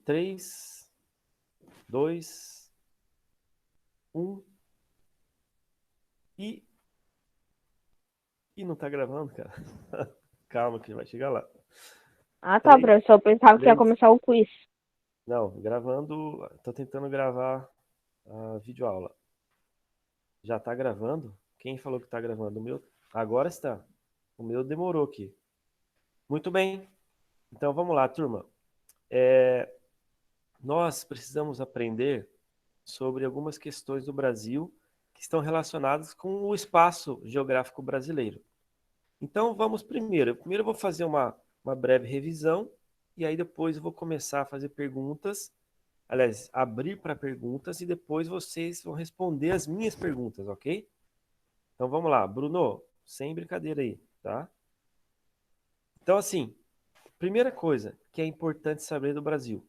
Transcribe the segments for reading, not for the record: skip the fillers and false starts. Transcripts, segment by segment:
3, 2, 1 e... E não tá gravando, cara. Calma que vai chegar lá. Ah, tá, 3, professor. Eu pensava que ia 3. começar o quiz. Não, gravando. Tô tentando gravar a videoaula. Já tá gravando? Quem falou que tá gravando? O meu. Agora está. O meu demorou aqui. Muito bem. Então vamos lá, turma. Nós precisamos aprender sobre algumas questões do Brasil que estão relacionadas com o espaço geográfico brasileiro. Então vamos primeiro. Primeiro eu vou fazer uma breve revisão e aí depois eu vou começar a fazer perguntas. Aliás, abrir para perguntas e depois vocês vão responder as minhas perguntas, ok? Então vamos lá, Bruno, sem brincadeira aí, tá? Então, assim, primeira coisa que é importante saber do Brasil,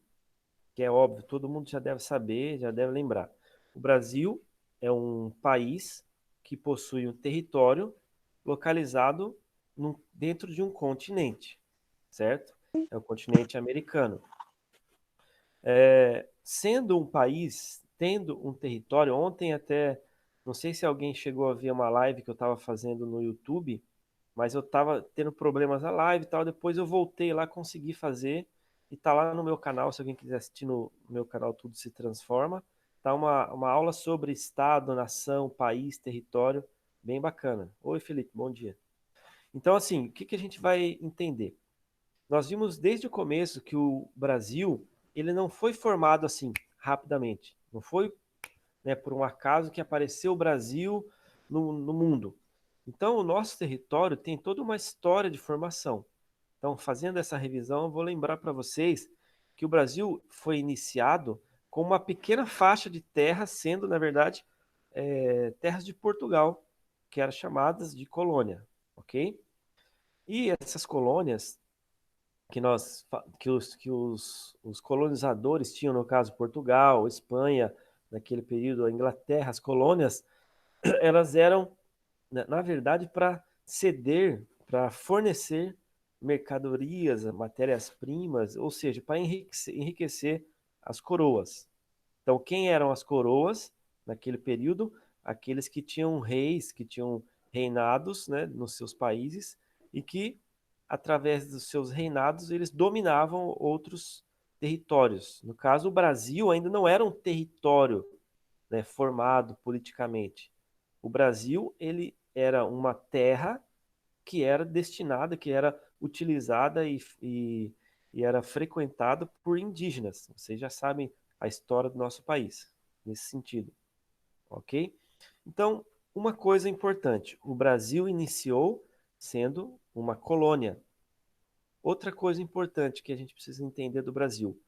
que é óbvio, todo mundo já deve saber, já deve lembrar. O Brasil é um país que possui um território localizado dentro de um continente, certo? É o continente americano. Sendo um país, tendo um território, ontem até, não sei se alguém chegou a ver uma live que eu estava fazendo no YouTube, mas eu estava tendo problemas na live e tal, depois eu voltei lá, consegui fazer, e tá lá no meu canal, se alguém quiser assistir no meu canal Tudo Se Transforma, tá uma aula sobre estado, nação, país, território, bem bacana. Oi, Felipe, bom dia. Então, assim, o que que a gente vai entender? Nós vimos desde o começo que o Brasil, ele não foi formado assim, rapidamente. Não foi, né, por um acaso que apareceu o Brasil no mundo. Então, o nosso território tem toda uma história de formação. Então, fazendo essa revisão, eu vou lembrar para vocês que o Brasil foi iniciado com uma pequena faixa de terra, sendo, na verdade, terras de Portugal, que eram chamadas de colônia, ok? E essas colônias que os colonizadores tinham, no caso Portugal, Espanha, naquele período a Inglaterra, as colônias, elas eram, na verdade, para ceder, para fornecer mercadorias, matérias-primas, ou seja, para enriquecer as coroas. Então, quem eram as coroas naquele período? Aqueles que tinham reis, que tinham reinados, né, nos seus países e que, através dos seus reinados, eles dominavam outros territórios. No caso, o Brasil ainda não era um território, né, formado politicamente. O Brasil ele era uma terra que era destinada, que era utilizada e era frequentada por indígenas. Vocês já sabem a história do nosso país nesse sentido, ok? Então, uma coisa importante: o Brasil iniciou sendo uma colônia. Outra coisa importante que a gente precisa entender do Brasil: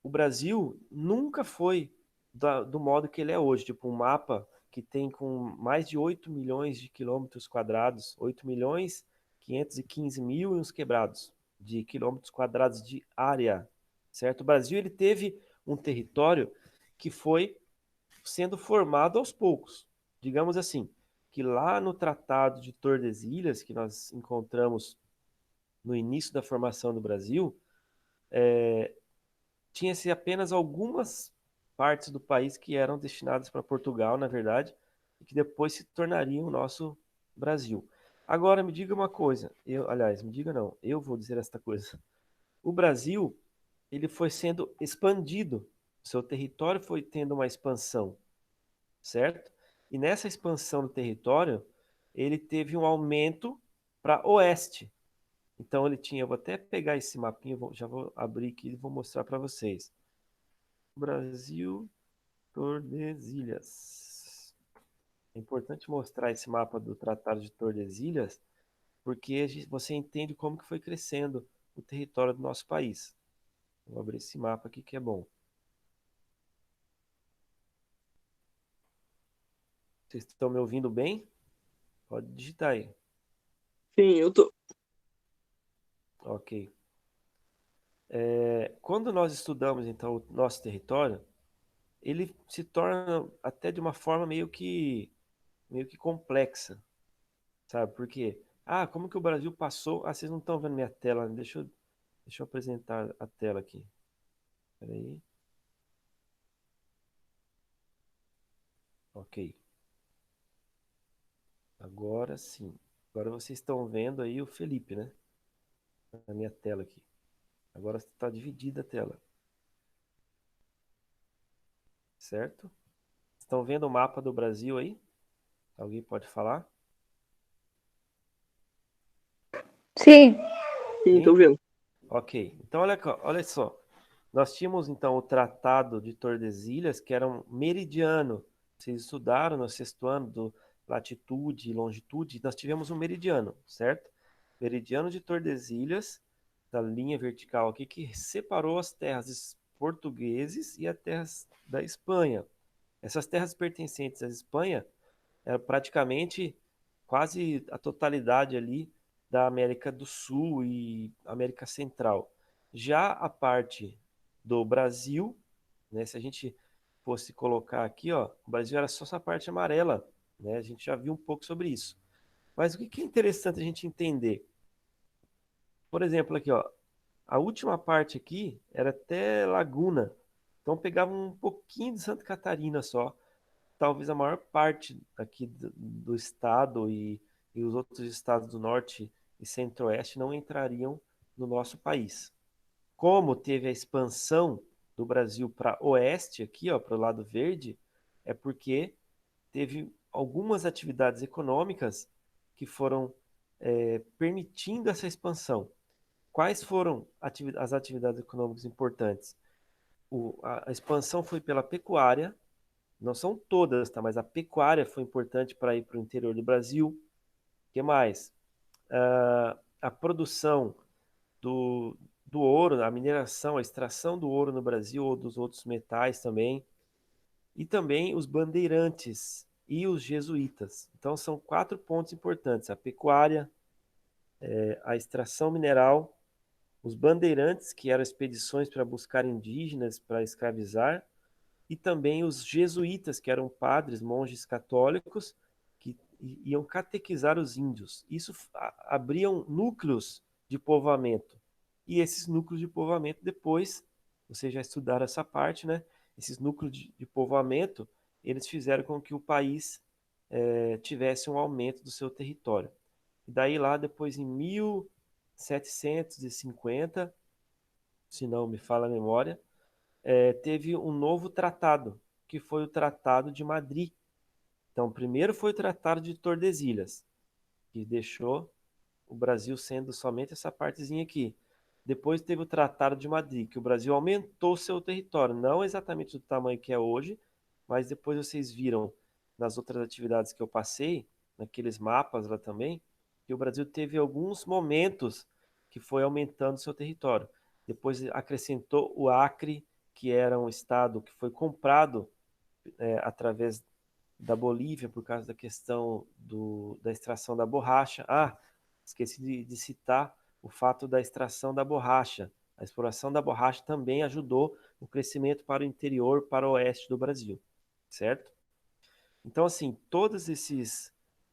o Brasil nunca foi do modo que ele é hoje, tipo um mapa que tem com mais de 8 milhões de quilômetros quadrados, 8 milhões 515 mil e uns quebrados de quilômetros quadrados de área, certo? O Brasil ele teve um território que foi sendo formado aos poucos. Digamos assim, que lá no Tratado de Tordesilhas, que nós encontramos no início da formação do Brasil, tinha-se apenas algumas partes do país que eram destinadas para Portugal, na verdade, e que depois se tornariam o nosso Brasil. Agora, me diga uma coisa, aliás, me diga não, eu vou dizer esta coisa. O Brasil, ele foi sendo expandido, seu território foi tendo uma expansão, certo? E nessa expansão do território, ele teve um aumento para oeste. Então ele tinha, eu vou até pegar esse mapinha, já vou abrir aqui e vou mostrar para vocês. Brasil, Tordesilhas. É importante mostrar esse mapa do Tratado de Tordesilhas, porque você entende como que foi crescendo o território do nosso país. Vou abrir esse mapa aqui que é bom. Vocês estão me ouvindo bem? Pode digitar aí. Sim, eu tô. Ok. Quando nós estudamos, então, o nosso território, ele se torna até de uma forma meio que complexa, sabe? Porque, como que o Brasil passou? Vocês não estão vendo minha tela, né? Deixa eu apresentar a tela aqui. Peraí. Ok. Agora sim. Agora vocês estão vendo aí o Felipe, né? Na minha tela aqui. Agora está dividida a tela. Certo? Estão vendo o mapa do Brasil aí? Alguém pode falar? Sim. Sim, tô Sim? vendo. Ok. Então, olha só. Nós tínhamos, então, o Tratado de Tordesilhas, que era um meridiano. Vocês estudaram no sexto ano do latitude e longitude. Nós tivemos um meridiano, certo? Meridiano de Tordesilhas, da linha vertical aqui, que separou as terras portugueses e as terras da Espanha. Essas terras pertencentes à Espanha era praticamente quase a totalidade ali da América do Sul e América Central. Já a parte do Brasil, né, se a gente fosse colocar aqui, ó, o Brasil era só essa parte amarela, né? A gente já viu um pouco sobre isso. Mas o que é interessante a gente entender? Por exemplo, aqui, ó, a última parte aqui era até Laguna. Então pegava um pouquinho de Santa Catarina só, talvez a maior parte aqui do estado e os outros estados do norte e centro-oeste não entrariam no nosso país. Como teve a expansão do Brasil para oeste, aqui, ó, para o lado verde, é porque teve algumas atividades econômicas que foram permitindo essa expansão. Quais foram as atividades econômicas importantes? A expansão foi pela pecuária, não são todas, tá? Mas a pecuária foi importante para ir para o interior do Brasil. O que mais? A produção do ouro, a mineração, a extração do ouro no Brasil ou dos outros metais também. E também os bandeirantes e os jesuítas. Então são 4 pontos importantes: a pecuária, a extração mineral, os bandeirantes, que eram expedições para buscar indígenas para escravizar, e também os jesuítas, que eram padres, monges católicos, que iam catequizar os índios. Isso abriam núcleos de povoamento. E esses núcleos de povoamento, depois, vocês já estudaram essa parte, né? Esses núcleos de povoamento, eles fizeram com que o país tivesse um aumento do seu território. E daí lá, depois, em 1750, se não me falha a memória, teve um novo tratado, que foi o Tratado de Madrid. Então, primeiro foi o Tratado de Tordesilhas, que deixou o Brasil sendo somente essa partezinha aqui. Depois teve o Tratado de Madrid, que o Brasil aumentou seu território, não exatamente do tamanho que é hoje, mas depois vocês viram nas outras atividades que eu passei, naqueles mapas lá também, que o Brasil teve alguns momentos que foi aumentando seu território. Depois acrescentou o Acre, que era um estado que foi comprado através da Bolívia por causa da questão da extração da borracha. Ah, esqueci de citar o fato da extração da borracha. A exploração da borracha também ajudou o crescimento para o interior, para o oeste do Brasil, certo? Então, assim,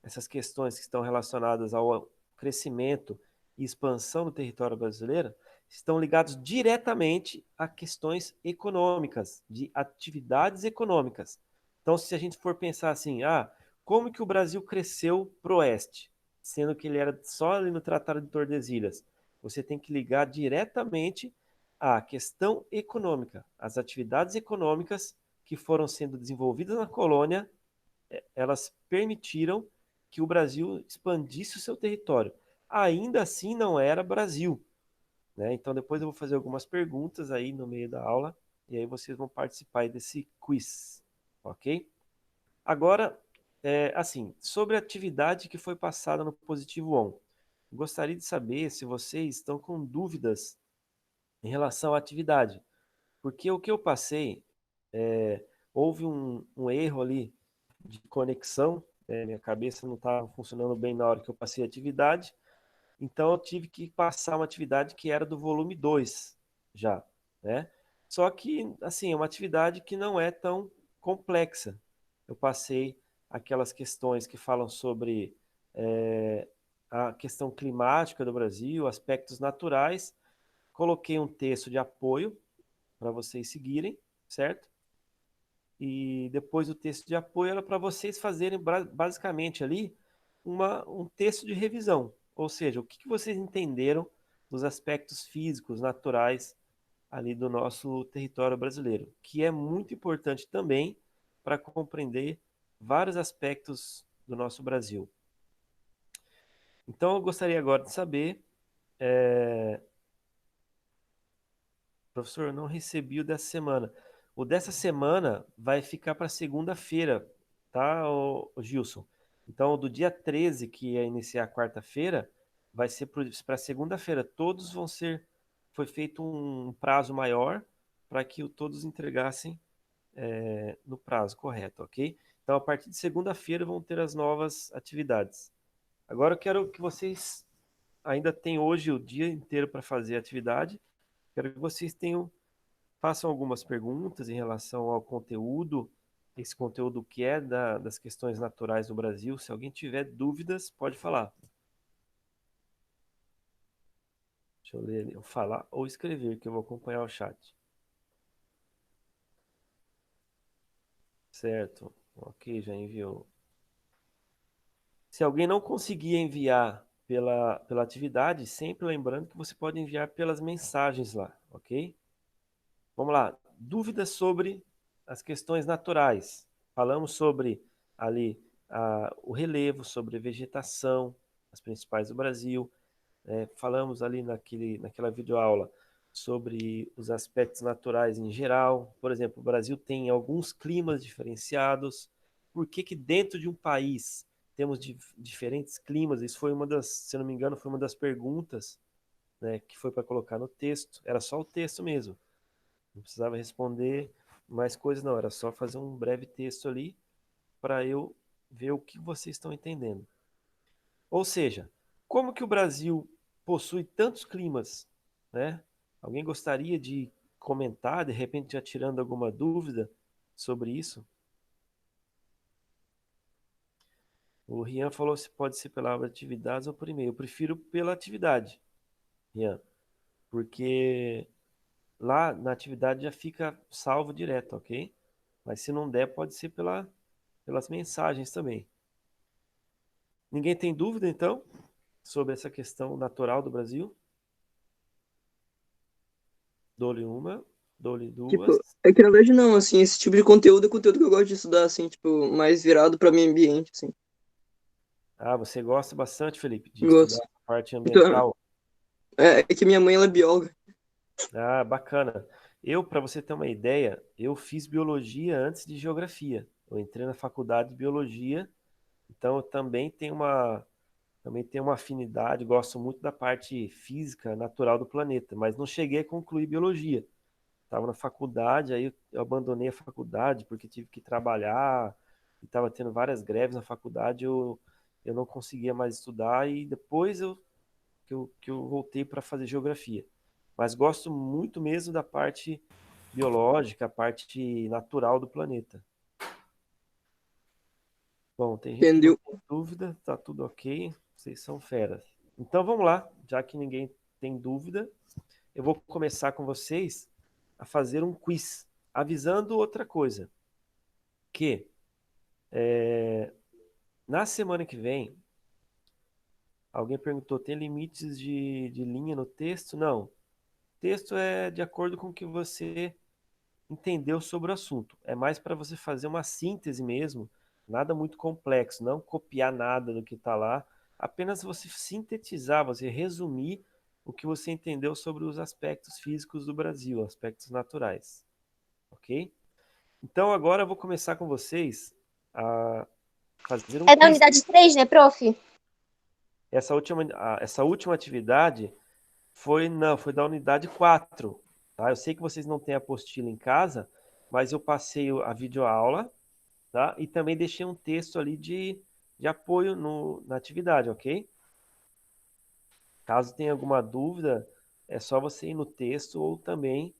essas questões que estão relacionadas ao crescimento e expansão do território brasileiro estão ligados diretamente a questões econômicas, de atividades econômicas. Então, se a gente for pensar assim, como que o Brasil cresceu para o oeste, sendo que ele era só ali no Tratado de Tordesilhas? Você tem que ligar diretamente à questão econômica, às atividades econômicas que foram sendo desenvolvidas na colônia, elas permitiram que o Brasil expandisse o seu território. Ainda assim, não era Brasil, né? Então, depois eu vou fazer algumas perguntas aí no meio da aula e aí vocês vão participar aí desse quiz, ok? Agora, assim, sobre a atividade que foi passada no Positivo On, gostaria de saber se vocês estão com dúvidas em relação à atividade, porque o que eu passei, houve um erro ali de conexão, minha cabeça não estava funcionando bem na hora que eu passei a atividade, então eu tive que passar uma atividade que era do volume 2 já, né? Só que, assim, é uma atividade que não é tão complexa. Eu passei aquelas questões que falam sobre a questão climática do Brasil, aspectos naturais, coloquei um texto de apoio, para vocês seguirem, certo? E depois o texto de apoio era para vocês fazerem basicamente ali um texto de revisão. Ou seja, o que vocês entenderam dos aspectos físicos, naturais ali do nosso território brasileiro, que é muito importante também para compreender vários aspectos do nosso Brasil. Então, eu gostaria agora de saber, professor, eu não recebi o dessa semana. O dessa semana vai ficar para segunda-feira, tá, o Gilson? Então, do dia 13, que ia iniciar quarta-feira, vai ser para segunda-feira. Todos vão ser. Foi feito um prazo maior para que todos entregassem no prazo correto, ok? Então, a partir de segunda-feira vão ter as novas atividades. Agora eu quero que vocês ainda têm hoje o dia inteiro para fazer a atividade. Quero que vocês façam algumas perguntas em relação ao conteúdo, esse conteúdo que é das questões naturais do Brasil. Se alguém tiver dúvidas, pode falar. Deixa eu ler ali, eu falar ou escrever, que eu vou acompanhar o chat. Certo, ok, já enviou. Se alguém não conseguir enviar pela atividade, sempre lembrando que você pode enviar pelas mensagens lá, ok? Vamos lá. Dúvidas sobre as questões naturais. Falamos sobre ali o relevo, sobre vegetação, as principais do Brasil. Falamos ali naquela videoaula sobre os aspectos naturais em geral. Por exemplo, o Brasil tem alguns climas diferenciados. Por que que dentro de um país temos diferentes climas? Isso foi se eu não me engano, foi uma das perguntas, né, que foi para colocar no texto. Era só o texto mesmo. Não precisava responder mais coisas, não. Era só fazer um breve texto ali para eu ver o que vocês estão entendendo. Ou seja, como que o Brasil possui tantos climas, né? Alguém gostaria de comentar, de repente já tirando alguma dúvida sobre isso? O Rian falou se pode ser pela aba de atividades ou por e-mail. Eu prefiro pela atividade, Rian, porque lá na atividade já fica salvo direto, ok? Mas se não der, pode ser pelas mensagens também. Ninguém tem dúvida, então, sobre essa questão natural do Brasil? Dou-lhe uma, dou-lhe duas. Tipo, é que na verdade não, assim, esse tipo de conteúdo é conteúdo que eu gosto de estudar, assim, tipo, mais virado para meio ambiente, assim. Ah, você gosta bastante, Felipe, de estudar Gosto. a parte Então, ambiental. é que minha mãe, ela é bióloga. Ah, bacana. Para você ter uma ideia, eu fiz biologia antes de geografia. Eu entrei na faculdade de biologia, então eu também tenho uma afinidade, gosto muito da parte física, natural do planeta, mas não cheguei a concluir biologia. Estava na faculdade, aí eu abandonei a faculdade porque tive que trabalhar e estava tendo várias greves na faculdade, eu não conseguia mais estudar e depois que eu voltei para fazer geografia. Mas gosto muito mesmo da parte biológica, a parte natural do planeta. Bom, tem gente que não Entendeu? tem dúvida, tá tudo ok, vocês são feras. Então vamos lá, já que ninguém tem dúvida, eu vou começar com vocês a fazer um quiz, avisando outra coisa, que na semana que vem, alguém perguntou, tem limites de linha no texto? Não. Texto é de acordo com o que você entendeu sobre o assunto. É mais para você fazer uma síntese mesmo, nada muito complexo, não copiar nada do que está lá, apenas você sintetizar, você resumir o que você entendeu sobre os aspectos físicos do Brasil, aspectos naturais, ok? Então agora eu vou começar com vocês a fazer um É da quiz. unidade 3, né, prof? Essa última atividade foi da unidade 4, tá? Eu sei que vocês não têm a apostila em casa, mas eu passei a videoaula, tá? E também deixei um texto ali de apoio na atividade, ok? Caso tenha alguma dúvida, é só você ir no texto ou também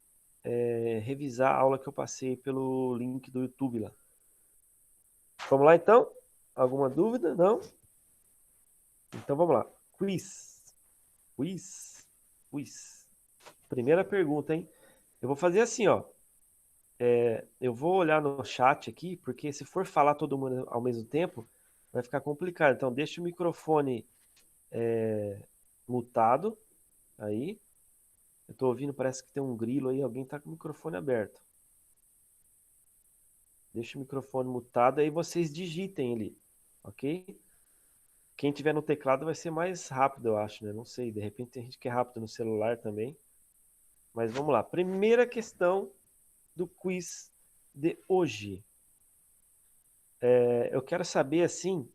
revisar a aula que eu passei pelo link do YouTube lá. Vamos lá então? Alguma dúvida? Não? Então vamos lá. Quiz. Quiz. Quiz. Primeira pergunta, hein? Eu vou fazer assim, ó. Eu vou olhar no chat aqui, porque se for falar todo mundo ao mesmo tempo, vai ficar complicado. Então, deixa o microfone mutado aí. Eu tô ouvindo, parece que tem um grilo aí, alguém tá com o microfone aberto. Deixa o microfone mutado, aí vocês digitem ele, ok? Quem tiver no teclado vai ser mais rápido, eu acho, né? Não sei, de repente tem gente que é rápido no celular também. Mas vamos lá. Primeira questão do quiz de hoje. Eu quero saber, assim,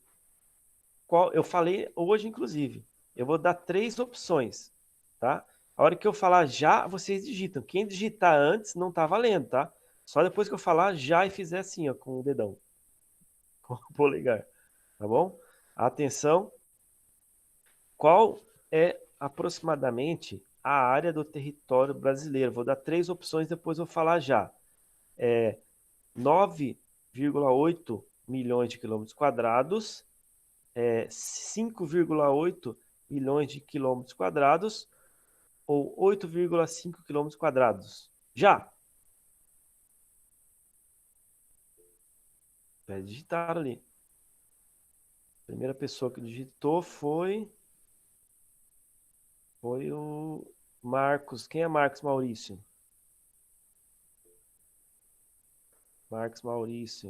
eu falei hoje, inclusive. Eu vou dar 3 opções, tá? A hora que eu falar já, vocês digitam. Quem digitar antes não tá valendo, tá? Só depois que eu falar já e fizer assim, ó, com o dedão, com o polegar, tá bom? Atenção. Qual é aproximadamente a área do território brasileiro? Vou dar 3 opções, depois eu vou falar já. 9,8 milhões de quilômetros quadrados, 5,8 milhões de quilômetros quadrados ou 8,5 quilômetros quadrados? Já! Já digitaram ali. A primeira pessoa que digitou foi o Marcos. Quem é Marcos Maurício? Marcos Maurício.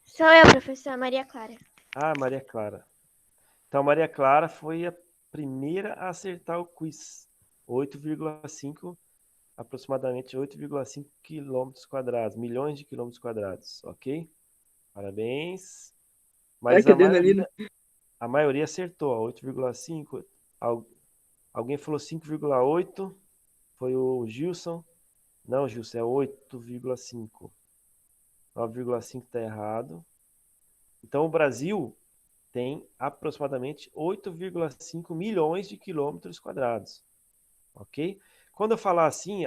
Sou eu, professora Maria Clara. Ah, Maria Clara. Então, Maria Clara foi a primeira a acertar o quiz. 8,5, aproximadamente 8,5 quilômetros quadrados, milhões de quilômetros quadrados, ok? Parabéns. Ai, Mas que adrenalina. a maioria acertou, 8,5. Alguém falou 5,8, foi o Gilson. Não, Gilson, é 8,5. 9,5 está errado. Então, o Brasil tem aproximadamente 8,5 milhões de quilômetros quadrados, ok? Quando eu falar assim,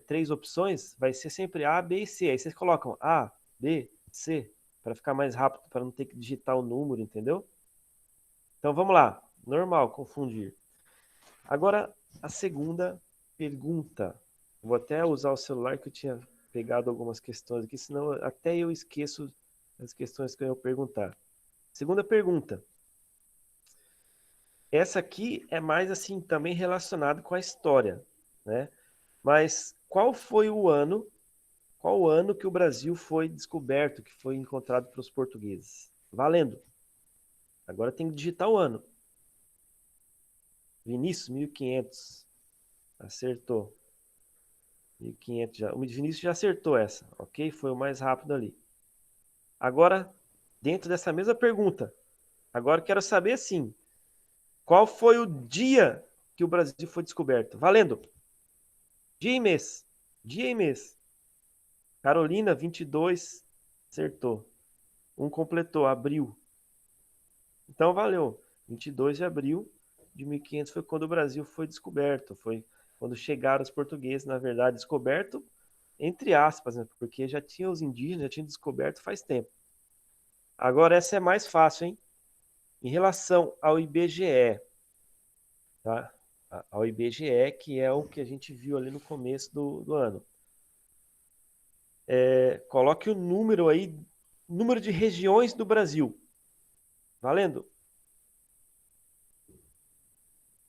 três opções, vai ser sempre A, B e C. Aí vocês colocam A, B, C, para ficar mais rápido, para não ter que digitar o número, entendeu? Então vamos lá, normal confundir. Agora, a segunda pergunta. Vou até usar o celular que eu tinha pegado algumas questões aqui, senão até eu esqueço as questões que eu ia perguntar. Segunda pergunta. Essa aqui é mais assim também relacionado com a história, né? Mas qual o ano que o Brasil foi descoberto, que foi encontrado pelos portugueses? Valendo. Agora tem que digitar o ano. Vinícius, 1500. Acertou. 1500 já. O Vinícius já acertou essa, ok? Foi o mais rápido ali. Agora, dentro dessa mesma pergunta, agora quero saber assim, qual foi o dia que o Brasil foi descoberto? Valendo. Dia e mês. Dia e mês. Carolina, 22. Acertou. Um completou, abril. Então valeu. 22 de abril de 1500 foi quando o Brasil foi descoberto. Foi quando chegaram os portugueses, na verdade, descoberto entre aspas, né? Porque já tinha os indígenas, já tinham descoberto faz tempo. Agora essa é mais fácil, hein? Em relação ao IBGE, tá? Ao IBGE, que é o que a gente viu ali no começo do ano. Coloque o número aí, número de regiões do Brasil. Valendo.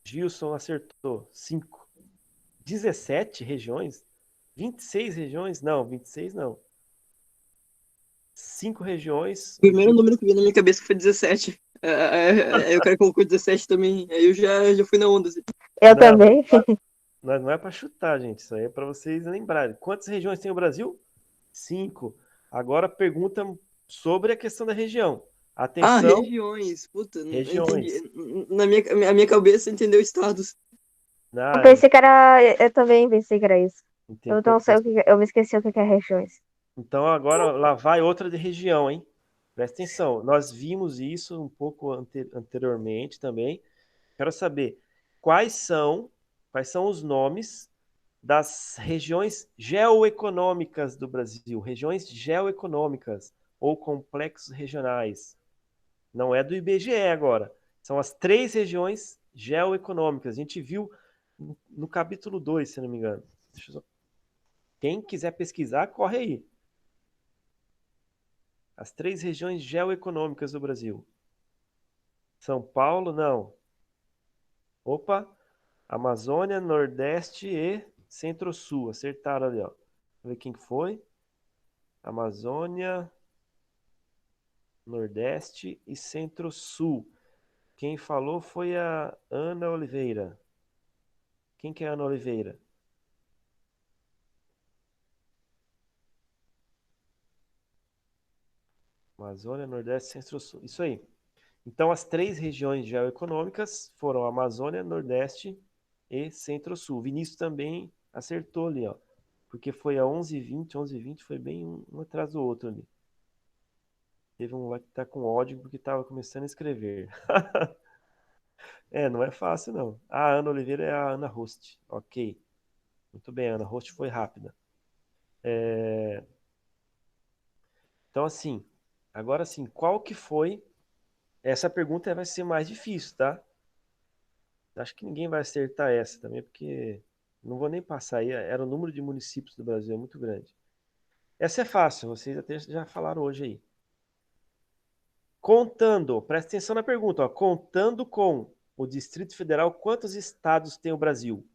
Gilson acertou. 5. 17 regiões? 26 regiões? Não, 26 não. 5 regiões. O primeiro número que veio na minha cabeça foi 17. Aí o cara colocou 17 também. Aí eu já fui na onda, assim. Eu Não, também. mas não é para chutar, gente. Isso aí é para vocês lembrarem. Quantas regiões tem o Brasil? 5. Agora pergunta sobre a questão da região. Ah, Atenção, regiões. Puta, não entendi. regiões. A minha cabeça entendeu estados. Eu Ah, pensei que era. Eu também pensei que era isso. Eu entendi. não sei o que. Eu me esqueci o que é regiões. Então agora lá vai outra de região, hein? Presta atenção. Nós vimos isso um pouco anteriormente também. Quero saber quais são os nomes das regiões geoeconômicas do Brasil, regiões geoeconômicas ou complexos regionais. Não é do IBGE agora. São as 3 regiões geoeconômicas. A gente viu no capítulo 2, se não me engano. Quem quiser pesquisar, corre aí. As 3 regiões geoeconômicas do Brasil. São Paulo, não. Opa, Amazônia, Nordeste e Centro-Sul. Acertaram ali, ó. Vamos ver quem que foi. Amazônia, Nordeste e Centro-Sul. Quem falou foi a Ana Oliveira. Quem que é a Ana Oliveira? Amazônia, Nordeste, Centro-Sul. Isso aí. Então, as 3 regiões geoeconômicas foram Amazônia, Nordeste e Centro-Sul. Vinícius também acertou ali, ó. Porque foi a 11h20, 11h20 foi bem um atrás do outro ali. Teve um lá que tá com ódio porque tava começando a escrever. Não é fácil não. A Ana Oliveira é a Ana Host. Ok. Muito bem, a Ana Host foi rápida. Então, assim, agora sim, qual que foi... Essa pergunta vai ser mais difícil, tá? Acho que ninguém vai acertar essa também, porque não vou nem passar aí. Era o número de municípios do Brasil, é muito grande. Essa é fácil, vocês até já falaram hoje aí. Contando, presta atenção na pergunta, ó, contando com o Distrito Federal, quantos estados tem o Brasil?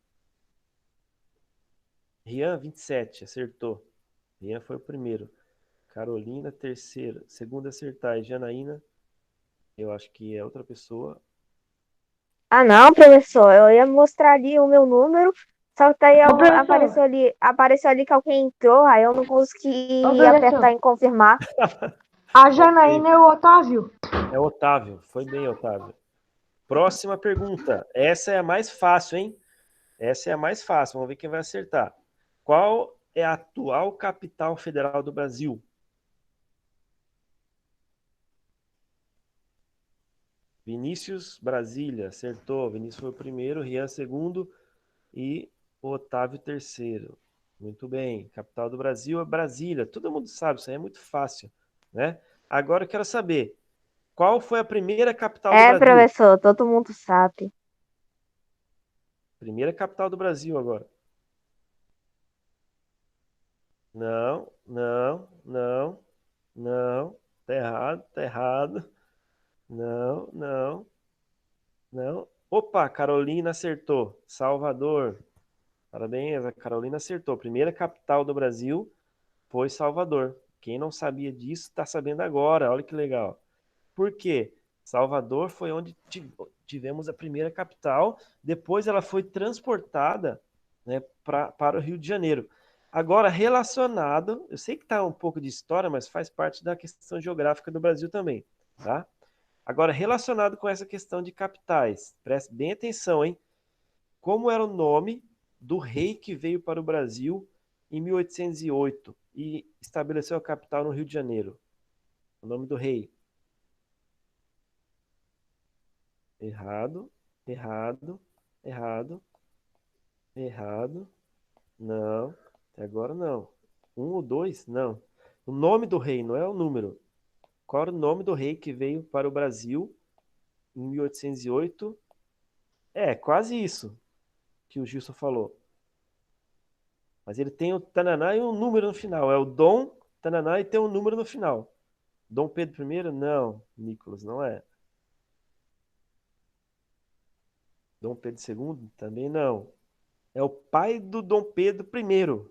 Rian, 27, acertou. Rian foi o primeiro. Carolina, terceira. Segunda acertar, e Janaína, eu acho que é outra pessoa. Ah, não, professor, eu ia mostrar ali o meu número, só que daí Ô, professor. apareceu ali que alguém entrou, aí eu não Ô, consegui professor. apertar em confirmar. A Janaína e o Otávio. É o Otávio, foi bem, Otávio. Próxima pergunta. Essa é a mais fácil, hein? Essa é a mais fácil, vamos ver quem vai acertar. Qual é a atual capital federal do Brasil? Vinícius, Brasília, acertou. Vinícius foi o primeiro, Rian segundo e o Otávio terceiro. Muito bem. Capital do Brasil é Brasília. Todo mundo sabe, isso aí é muito fácil, né? Agora eu quero saber, qual foi a primeira capital do É, Brasil? professor, todo mundo sabe. Primeira capital do Brasil agora. Não, não, não, não. Tá errado, tá errado. Não, não, não. Opa, Carolina acertou. Salvador. Parabéns, a Carolina acertou. Primeira capital do Brasil foi Salvador. Quem não sabia disso está sabendo agora. Olha que legal. Por quê? Salvador foi onde tivemos a primeira capital. Depois ela foi transportada, né, para o Rio de Janeiro. Agora, relacionado, eu sei que está um pouco de história, mas faz parte da questão geográfica do Brasil também, tá? Agora, relacionado com essa questão de capitais, preste bem atenção, hein? Como era o nome do rei que veio para o Brasil em 1808 e estabeleceu a capital no Rio de Janeiro? O nome do rei. Errado, errado, errado, errado. Não, até agora não. Um ou dois? Não. O nome do rei, não é o número. Qual era o nome do rei que veio para o Brasil em 1808? É, quase isso que o Gilson falou. Mas ele tem o Tananá e um número no final. É o Dom Tananá e tem um número no final. Dom Pedro I? Não, Nicolas, não é. Dom Pedro II? Também não. É o pai do Dom Pedro I.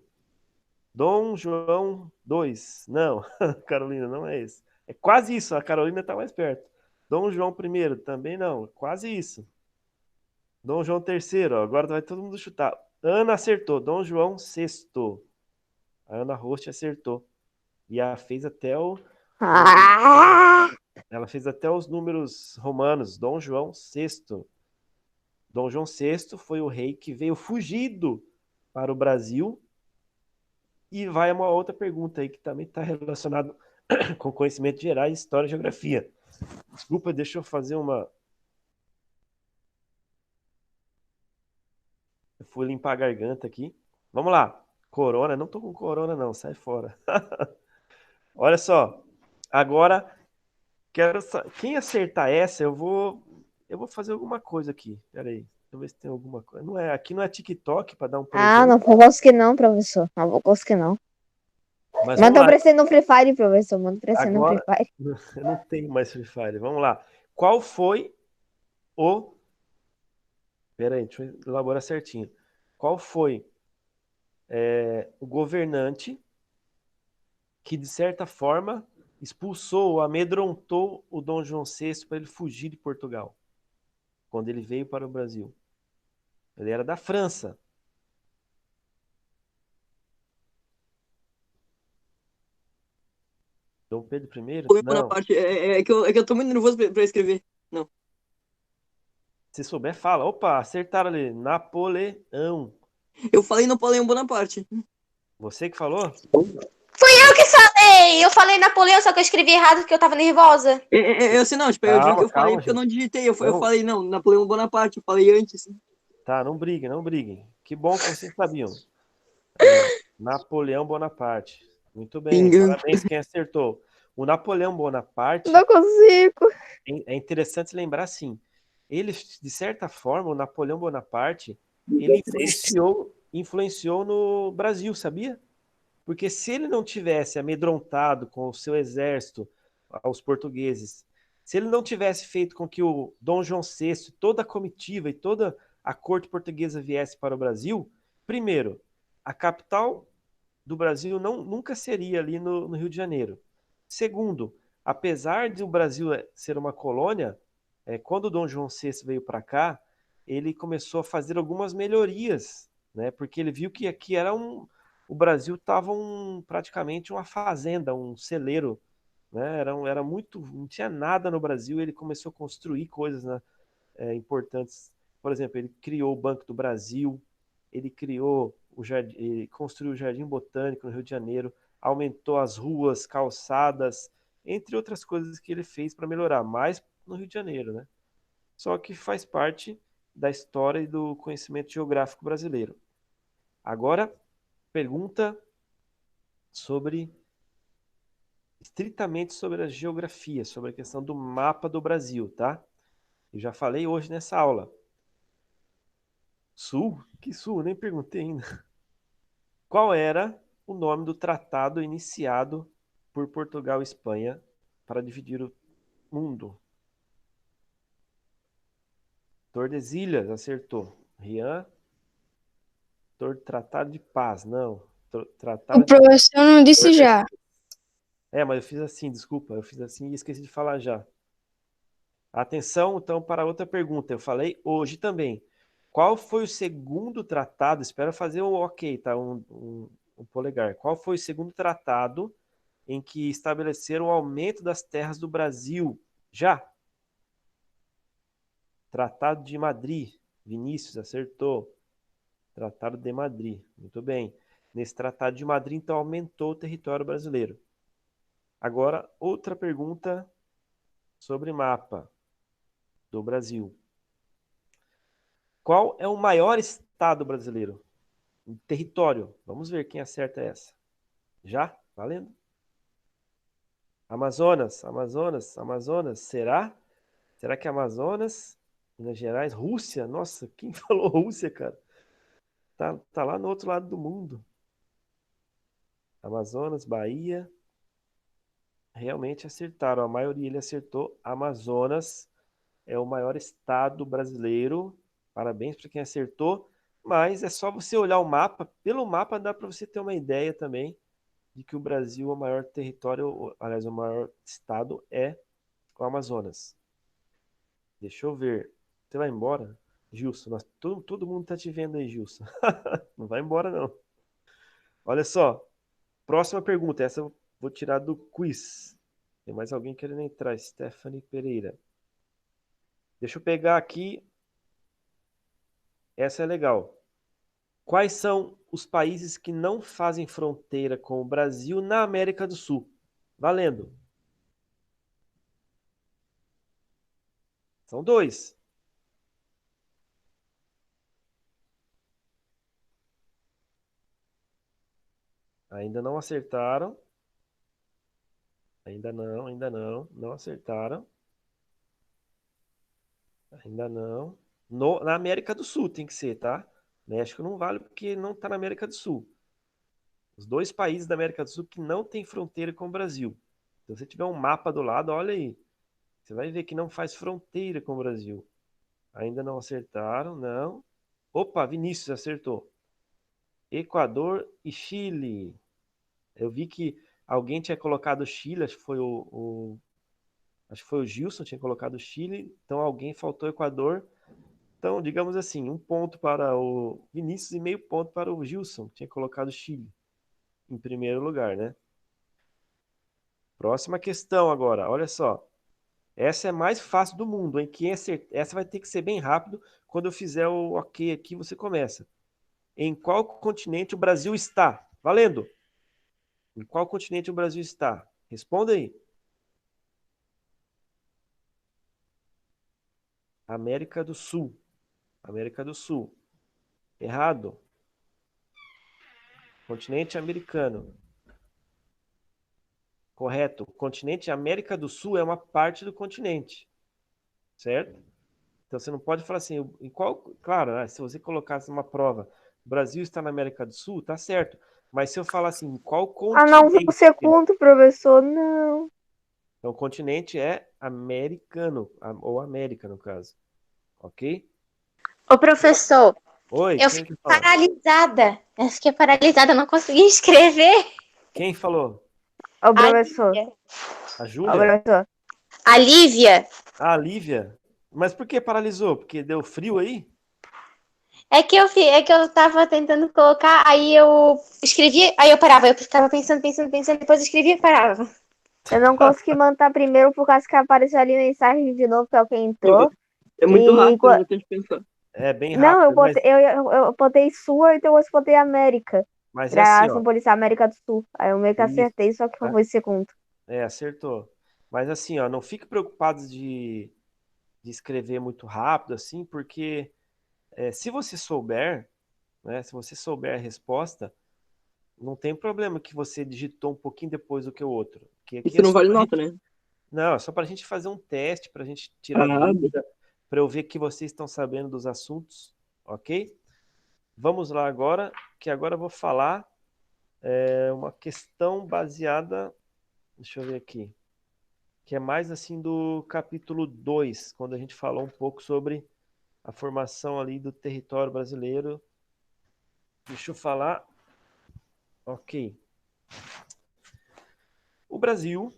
Dom João II. Não, Carolina, não é esse. É quase isso, a Carolina está mais perto. Dom João I, também não, quase isso. Dom João III, ó, agora vai todo mundo chutar. Ana acertou, Dom João VI. A Ana Rocha acertou. E ela fez até Ah! ela fez até os números romanos. Dom João VI. Dom João VI foi o rei que veio fugido para o Brasil. E vai uma outra pergunta aí que também está relacionada com conhecimento geral, história e geografia. Desculpa, deixa eu fazer uma... Eu fui limpar a garganta aqui. Vamos lá. Corona, não tô com corona não, sai fora. Olha só. Agora, quem acertar essa, eu vou fazer alguma coisa aqui. Pera aí. eu ver se tem alguma coisa. Não é, aqui não é TikTok para dar um Ah, presente, não vou conseguir não, professor. Não vou conseguir não. mas vamos Manda lá. aparecer no Free Fire, professor. Manda aparecer no Free Agora, Fire. eu não tenho mais Free Fire. Vamos lá. Qual foi o. Pera aí, deixa eu elaborar certinho. Qual foi o governante que, de certa forma, expulsou ou amedrontou o Dom João VI para ele fugir de Portugal, quando ele veio para o Brasil? Ele era da França. Dom Pedro I? Napoleão Não. Bonaparte. É que eu tô muito nervoso pra escrever. Não. Se souber, fala. Opa, acertaram ali. Napoleão. Eu falei Napoleão Bonaparte. Você que falou? Eu que falei! Eu falei Napoleão, só que eu escrevi errado porque eu tava nervosa. Eu sei não, tipo, eu digo que Calma, eu falei calma, porque eu gente. não digitei. Eu Não, falei, não, Napoleão Bonaparte, eu falei antes. tá, não briguem, não briguem. Que bom que vocês sabiam. É, Napoleão Bonaparte. Muito bem, Bingo. parabéns quem acertou. O Napoleão Bonaparte, Não consigo. é interessante lembrar assim, ele, de certa forma, o Napoleão Bonaparte, ele influenciou no Brasil, sabia? Porque se ele não tivesse amedrontado com o seu exército aos portugueses, se ele não tivesse feito com que o Dom João VI, toda a comitiva e toda a corte portuguesa viesse para o Brasil, primeiro, a capital do Brasil nunca seria ali no Rio de Janeiro. Segundo, apesar de o Brasil ser uma colônia, quando o Dom João VI veio para cá, ele começou a fazer algumas melhorias, né? Porque ele viu que aqui o Brasil estava praticamente uma fazenda, um celeiro, né? Era muito, não tinha nada no Brasil. Ele começou a construir coisas, né, importantes. Por exemplo, ele criou o Banco do Brasil, ele criou ele construiu o Jardim Botânico no Rio de Janeiro, aumentou as ruas, calçadas, entre outras coisas que ele fez para melhorar, mais no Rio de Janeiro, né? Só que faz parte da história e do conhecimento geográfico brasileiro. Agora, pergunta sobre estritamente sobre a geografia, sobre a questão do mapa do Brasil, tá? Eu já falei hoje nessa aula. Sul? Que sul? Nem perguntei ainda. Qual era o nome do tratado iniciado por Portugal e Espanha para dividir o mundo? Tordesilhas, acertou. Rian, Tratado de Paz, não. O Tratado de professor não disse já. Mas eu fiz assim, desculpa, eu fiz assim e esqueci de falar já. Atenção, então, para outra pergunta. Eu falei hoje também. Qual foi o segundo tratado? Espero fazer um ok, tá? Um polegar. Qual foi o segundo tratado em que estabeleceram o aumento das terras do Brasil? Já. Tratado de Madrid. Vinícius acertou. Tratado de Madrid. Muito bem. Nesse Tratado de Madrid, então, aumentou o território brasileiro. Agora, outra pergunta sobre mapa do Brasil. Qual é o maior estado brasileiro? Em território. Vamos ver quem acerta essa. Já? Valendo? Amazonas, Amazonas, Amazonas. Será? Será que é Amazonas? Minas Gerais? Rússia? Nossa, quem falou Rússia, cara? Tá lá no outro lado do mundo. Amazonas, Bahia. Realmente acertaram. A maioria ele acertou. Amazonas é o maior estado brasileiro. Parabéns para quem acertou. Mas é só você olhar o mapa. Pelo mapa dá para você ter uma ideia também de que o Brasil, o maior território, aliás, o maior estado é o Amazonas. Deixa eu ver. Você vai embora? Gilson, todo mundo tá te vendo aí, Gilson. Não vai embora, não. Olha só. Próxima pergunta. Essa eu vou tirar do quiz. Tem mais alguém querendo entrar? Stephanie Pereira. Deixa eu pegar aqui. Essa é legal. Quais são os países que não fazem fronteira com o Brasil na América do Sul? Valendo. São dois. Ainda não acertaram. Ainda não, ainda não. Não acertaram. Ainda não. Na América do Sul tem que ser, tá? México não vale porque não está na América do Sul. Os dois países da América do Sul que não tem fronteira com o Brasil. Se você tiver um mapa do lado, olha aí. Você vai ver que não faz fronteira com o Brasil. Ainda não acertaram, não. Opa, Vinícius acertou. Equador e Chile. Eu vi que alguém tinha colocado Chile, acho que foi acho que foi o Gilson tinha colocado Chile, então alguém faltou Equador. Então, digamos assim, 1 ponto para o Vinícius e meio ponto para o Gilson, que tinha colocado Chile em primeiro lugar, né? Próxima questão agora, olha só. Essa é a mais fácil do mundo, hein? Essa vai ter que ser bem rápido. Quando eu fizer o ok aqui, você começa. Em qual continente o Brasil está? Valendo! Em qual continente o Brasil está? Responda aí. América do Sul. América do Sul. Errado. Continente americano. Correto. O continente América do Sul é uma parte do continente. Certo? Então você não pode falar assim, em qual. Claro, né, se você colocasse uma prova, o Brasil está na América do Sul, tá certo. Mas se eu falar assim, em qual Ah, não, o continente? segundo, professor, não. Então o continente é americano, ou América, no caso. Ok? Ô, professor, Oi, eu quem fiquei que falou? paralisada. Eu fiquei paralisada, não consegui escrever. Quem falou? Ô, A professor. Lívia. A Ô, Júlia? professor. A Lívia. A Lívia? Mas por que paralisou? Porque deu frio aí? É que eu tava tentando colocar, aí eu escrevia, aí eu parava, eu ficava pensando, depois eu escrevia e parava. Eu não consegui mandar primeiro por causa que apareceu ali mensagem de novo que alguém entrou. É muito E rápido, não tem que pensar. É bem não, rápido, eu botei Sul, então eu botei América. mas é Pra assim, ó. simbolizar América do Sul. Aí eu meio que Isso, acertei, só que tá? foi segundo. Acertou. Mas assim, ó, não fique preocupados de escrever muito rápido, assim, porque se você souber, né, se você souber a resposta, não tem problema que você digitou um pouquinho depois do que o outro. Porque aqui Isso é não só vale pra nota, gente, né? não, é só para a gente fazer um teste, para a gente tirar Ah, dúvida, para eu ver que vocês estão sabendo dos assuntos, ok? Vamos lá agora, que agora eu vou falar uma questão baseada, deixa eu ver aqui, que é mais assim do capítulo 2, quando a gente falou um pouco sobre a formação ali do território brasileiro. Deixa eu falar. Ok. O Brasil,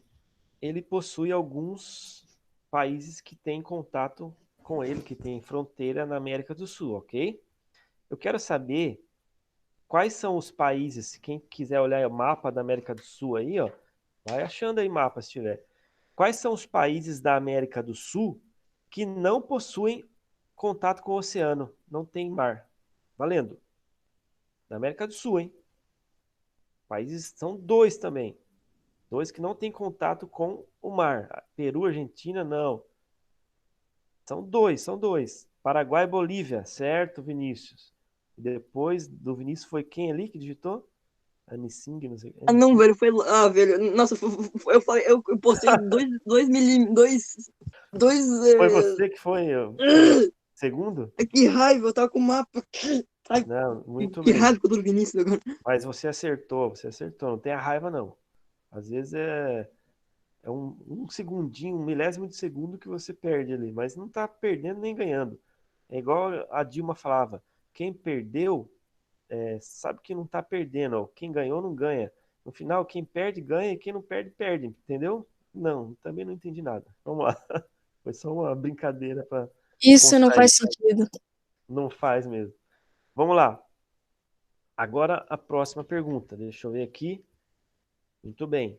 ele possui alguns países que têm contato com ele, que têm fronteira na América do Sul, ok? Eu quero saber quais são os países, quem quiser olhar o mapa da América do Sul aí, ó, vai achando aí mapa se tiver. Quais são os países da América do Sul que não possuem contato com o oceano, não tem mar? Valendo. Da América do Sul, hein? Países são dois também. Dois que não têm contato com o mar. Peru, Argentina, não. São dois, são dois. Paraguai e Bolívia, certo, Vinícius? Depois do Vinícius foi quem ali que digitou? Anising, não sei. ah, não, velho, foi. Ah, velho. Nossa, eu falei, eu postei 2 milímetros. Foi você que foi segundo? Que raiva, eu tava com o mapa. Ai, Não, muito que bem. raiva que eu tô no Vinícius agora. Mas você acertou, você acertou. Não tenha raiva, não. Às vezes é um segundinho, um milésimo de segundo que você perde ali, mas não tá perdendo nem ganhando. É igual a Dilma falava: quem perdeu sabe que não tá perdendo, ó. Quem ganhou não ganha. No final, quem perde ganha e quem não perde, perde. Entendeu? Não, também não entendi nada. Vamos lá. Foi só uma brincadeira para Isso não contrair. faz sentido. Não faz mesmo. Vamos lá. Agora a próxima pergunta. Deixa eu ver aqui. Muito bem.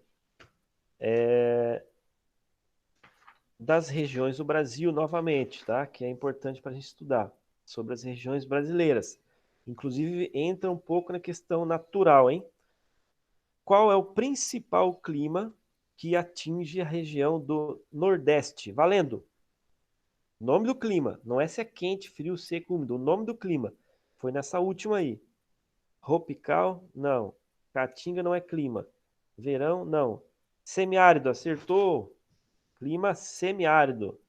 Das regiões do Brasil novamente, tá? Que é importante para a gente estudar sobre as regiões brasileiras. Inclusive entra um pouco na questão natural, hein? Qual é o principal clima que atinge a região do Nordeste? Valendo! O nome do clima, não é se é quente, frio, seco, úmido. O nome do clima foi nessa última aí. Tropical? Não. Caatinga não é clima. Verão? Não. Semiárido, acertou. Clima semiárido.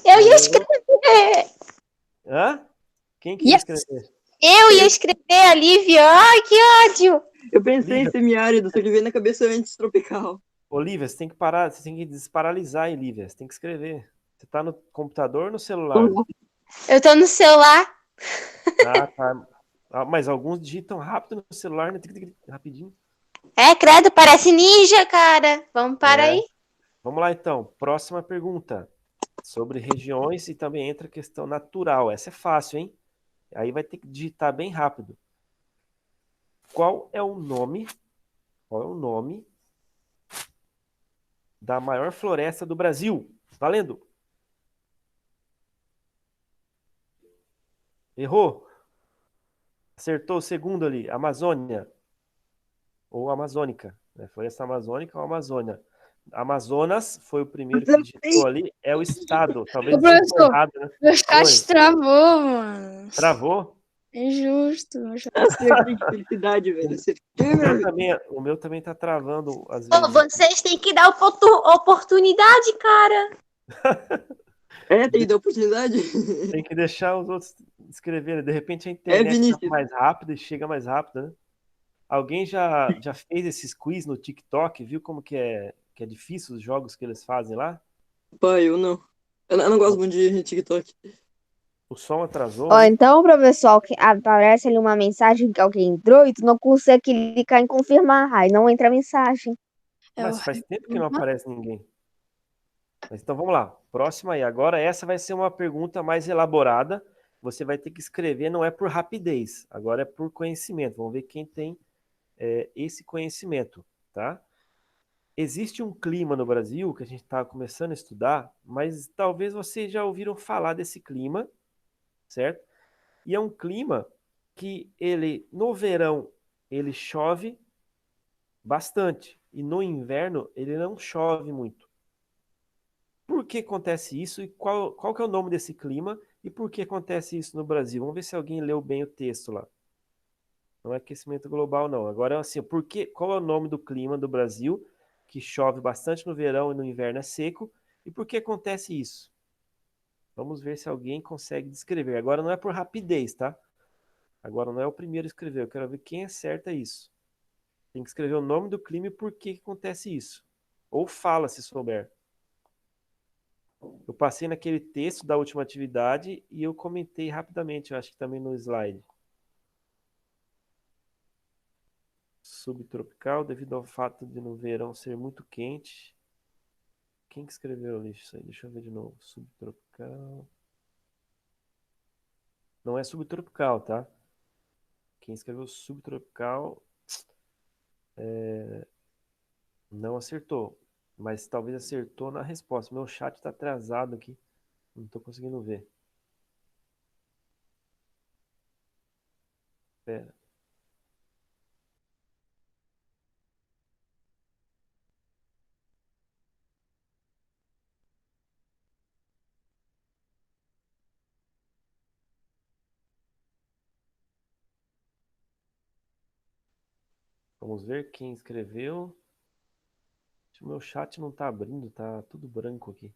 Eu ia Ganhou. escrever. Hã? Quem que ia Yes! escrever? Eu ia escrever a Lívia. Ai, que ódio! Eu pensei em Lívia, semiárido, só que veio na cabeça antes tropical. Olivia, você tem que parar, você tem que desparalisar, aí, Lívia. Você tem que escrever. Você tá no computador ou no celular? Eu tô no celular. Ah, tá. Ah, mas alguns digitam rápido no celular, né? Rapidinho. É, credo, parece ninja, cara. Vamos para É. aí. Vamos lá, então. Próxima pergunta. Sobre regiões e também entra a questão natural. Essa é fácil, hein? Aí vai ter que digitar bem rápido. Qual é o nome? Qual é o nome da maior floresta do Brasil? Valendo! Errou? Acertou o segundo ali. Amazônia ou Amazônica, né? Floresta Amazônica ou Amazônia. Amazonas foi o primeiro que digitou ali. É o estado. Talvez Ô, digitou professor, errado, né? meu Oi. chat travou, mano. Travou? É injusto. Meu chat... Acertei de felicidade, velho. Acertei, meu velho. O meu também tá travando às Pô, vezes. vocês têm que dar oportunidade, cara. É, tem que dar oportunidade. Tem que deixar os outros escreverem. De repente a É, internet tá Vinícius. mais rápida e chega mais rápido, né? Alguém já fez esses quiz no TikTok? Viu como que é difícil os jogos que eles fazem lá? Pai, eu não. Eu não gosto muito de TikTok. O som atrasou Ó, aí? então, professor, aparece ali uma mensagem que alguém entrou e tu não consegue clicar em confirmar. Aí não entra a mensagem. É Mas faz tempo que não aparece ninguém. Mas então vamos lá. Próxima aí. Agora essa vai ser uma pergunta mais elaborada. Você vai ter que escrever, não é por rapidez, agora é por conhecimento. Vamos ver quem tem esse conhecimento, tá? Existe um clima no Brasil que a gente está começando a estudar, mas talvez vocês já ouviram falar desse clima, certo? E é um clima que ele, no verão, ele chove bastante e no inverno ele não chove muito. Por que acontece isso e qual que é o nome desse clima e por que acontece isso no Brasil? Vamos ver se alguém leu bem o texto lá. Não é aquecimento global, não. Agora, assim, qual é o nome do clima do Brasil que chove bastante no verão e no inverno é seco? E por que acontece isso? Vamos ver se alguém consegue descrever. Agora não é por rapidez, tá? Agora não é o primeiro a escrever. Eu quero ver quem acerta isso. Tem que escrever o nome do clima e por que acontece isso. Ou fala se souber. Eu passei naquele texto da última atividade e eu comentei rapidamente, eu acho que também no slide. Subtropical, devido ao fato de no verão ser muito quente. Quem que escreveu isso aí? Deixa eu ver de novo. Subtropical. Não é subtropical, tá? Quem escreveu subtropical não acertou. Mas talvez acertou na resposta. Meu chat tá atrasado aqui. Não tô conseguindo ver. Pera. Vamos ver quem escreveu. O meu chat não tá abrindo, tá tudo branco aqui.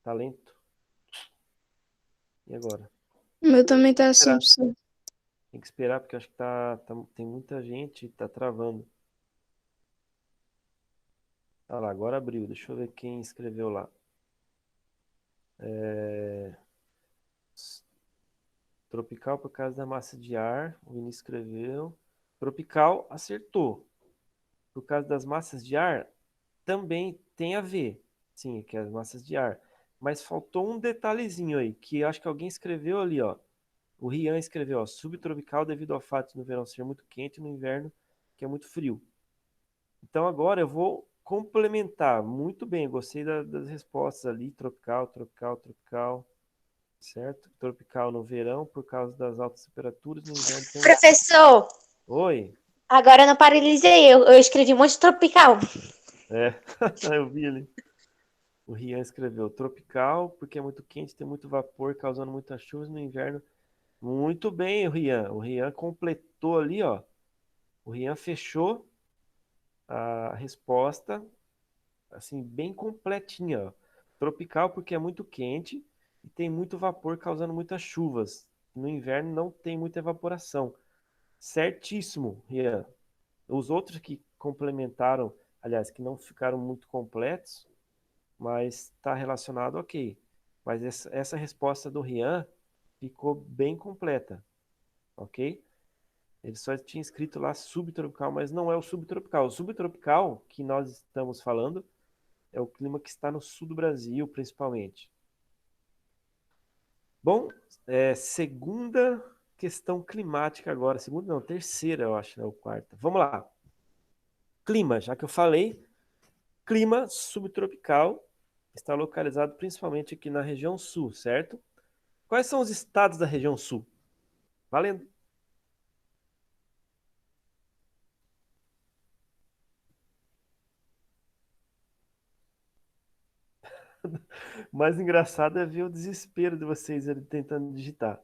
Tá lento. E agora? O meu também tá assim, Esperar. professor. Tem que esperar porque eu acho que tem muita gente e tá travando. Ah lá, agora abriu. Deixa eu ver quem escreveu lá. Tropical por causa da massa de ar. O Vinícius escreveu. Tropical acertou. Por causa das massas de ar, também tem a ver. Sim, que é as massas de ar. Mas faltou um detalhezinho aí, que eu acho que alguém escreveu ali, ó. O Rian escreveu, ó, subtropical devido ao fato de no verão ser muito quente e no inverno que é muito frio. Então agora eu vou complementar. Muito bem, gostei das respostas ali. Tropical, tropical, tropical. Certo? Tropical no verão por causa das altas temperaturas, no inverno tem. Professor, Oi? agora eu não paralisei. Eu escrevi um monte de tropical. É, eu vi ali. O Rian escreveu tropical porque é muito quente, tem muito vapor, causando muitas chuvas no inverno. Muito bem, o Rian. O Rian completou ali, ó. O Rian fechou a resposta assim bem completinha, ó. Tropical porque é muito quente e tem muito vapor causando muitas chuvas. No inverno não tem muita evaporação. Certíssimo, Rian. Os outros que complementaram, aliás, que não ficaram muito completos, mas está relacionado, ok. Mas essa resposta do Rian ficou bem completa, ok? Ele só tinha escrito lá subtropical, mas não é o subtropical. O subtropical que nós estamos falando é o clima que está no sul do Brasil, principalmente. Bom, segunda questão climática agora. Segunda não, terceira, eu acho, né? Ou quarta. Vamos lá. Clima, já que eu falei, clima subtropical está localizado principalmente aqui na região sul, certo? Quais são os estados da região sul? Valendo. O mais engraçado é ver o desespero de vocês ali tentando digitar.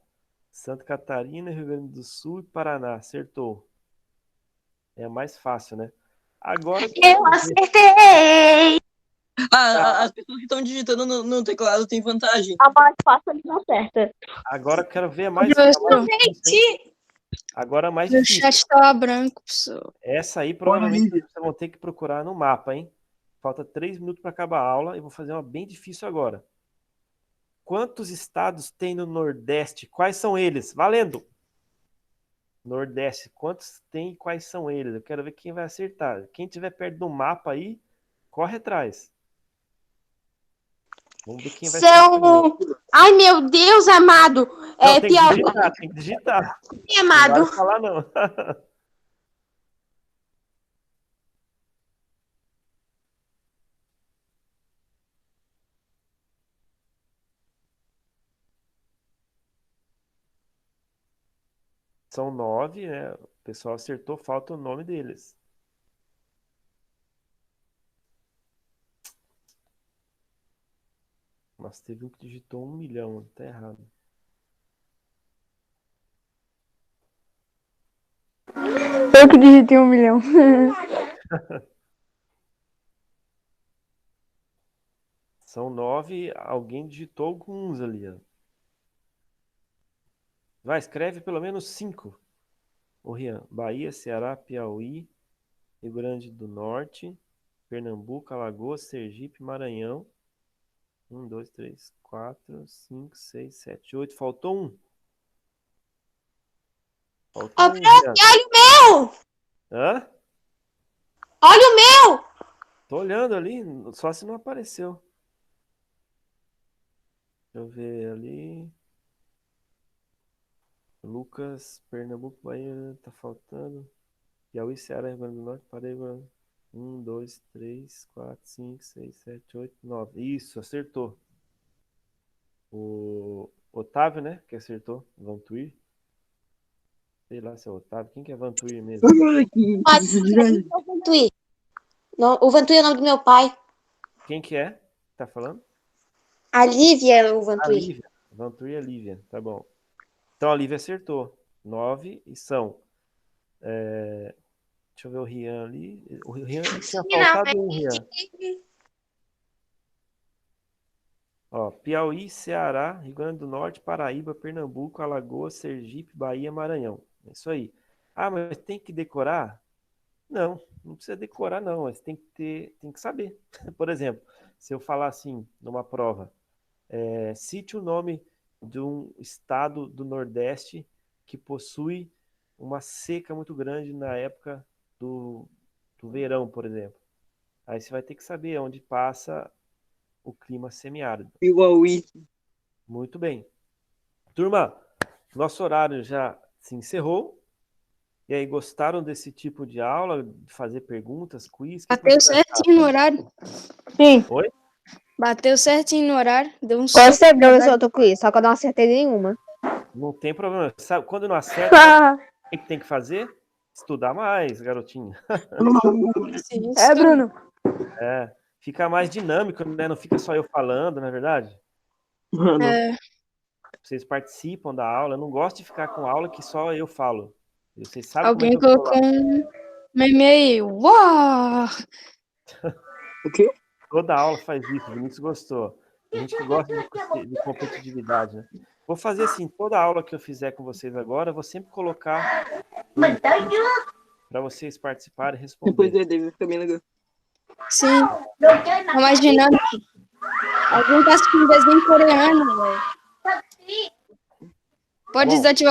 Santa Catarina, Rio Grande do Sul e Paraná. Acertou. É a mais fácil, né? Agora eu Eu quero ver. acertei! As pessoas que estão digitando no teclado têm vantagem. A mais fácil ele não acerta. Agora eu quero ver a mais Professor, difícil, hein? Agora a mais meu difícil. chat estava branco, professor. Essa aí provavelmente vocês vão ter que procurar no mapa, hein? Falta 3 minutos para acabar a aula e vou fazer uma bem difícil agora. Quantos estados tem no Nordeste? Quais são eles? Valendo! Nordeste, quantos tem e quais são eles? Eu quero ver quem vai acertar. Quem estiver perto do mapa aí, corre atrás. Vamos ver quem vai acertar. São. Ai, meu Deus amado! Não, tem que Piauí, digitar, tem que digitar. Não amado. vale falar, não. São 9, né? O pessoal acertou, falta o nome deles. Mas teve um que digitou 1 milhão, tá errado. Eu que digitei 1 milhão. São 9, alguém digitou alguns ali, ó. Vai, escreve pelo menos 5. Ô, Rian, Bahia, Ceará, Piauí, Rio Grande do Norte, Pernambuco, Alagoas, Sergipe, Maranhão. 1, 2, 3, 4, 5, 6, 7, 8. Faltou um. Faltou um, Rian. Olha o meu! Hã? Olha o meu! Tô olhando ali, só se não apareceu. Deixa eu ver ali. Lucas, Pernambuco, Bahia, tá faltando. Piauí, Ceará, Rio Grande do Norte, Paraíba. 1, 2, 3, 4, 5, 6, 7, 8, 9. Isso, acertou. O Otávio, né? Que acertou. Vantuir. Sei lá se é o Otávio. Quem que é Vantuir mesmo? O Vantuí. O Vantuí é o nome do meu pai. Quem que é? Tá falando? A Lívia é o A Vantuí. Lívia. Vantuir é Lívia. Tá bom. Então a Lívia acertou. 9 e são. Deixa eu ver o Rian ali. O Rian tinha faltado um, Rian. Ó, Piauí, Ceará, Rio Grande do Norte, Paraíba, Pernambuco, Alagoas, Sergipe, Bahia, Maranhão. É isso aí. Ah, mas tem que decorar? Não, não precisa decorar, não. Mas tem que saber. Por exemplo, se eu falar assim, numa prova, cite o nome de um estado do Nordeste que possui uma seca muito grande na época do verão, por exemplo. Aí você vai ter que saber onde passa o clima semiárido. Piauí. Muito bem. Turma, nosso horário já se encerrou. E aí, gostaram desse tipo de aula? De fazer perguntas, quiz? O que Bateu vocês acharam? certinho no horário. Sim. Oi? Bateu certinho no horário. Deu um Gostei, professor, eu tô com isso, só que eu não acertei nenhuma. Não tem problema. Sabe, quando não acerta, sabe o que tem que fazer? Estudar mais, garotinho. Bruno. Fica mais dinâmico, né? Não fica só eu falando, não é verdade? Mano, Vocês participam da aula. Eu não gosto de ficar com aula que só eu falo. Vocês sabem Alguém como é que eu colocou um meme aí. Uau! o quê? Toda aula faz isso. O Vinícius gostou. A gente que gosta de competitividade, né? Vou fazer assim, toda aula que eu fizer com vocês agora, eu vou sempre colocar para vocês participarem e Depois responderem. David, fica bem legal. Sim. Tô imaginando. Alguém tá assistindo desenho coreano, velho. Pode Bom. desativar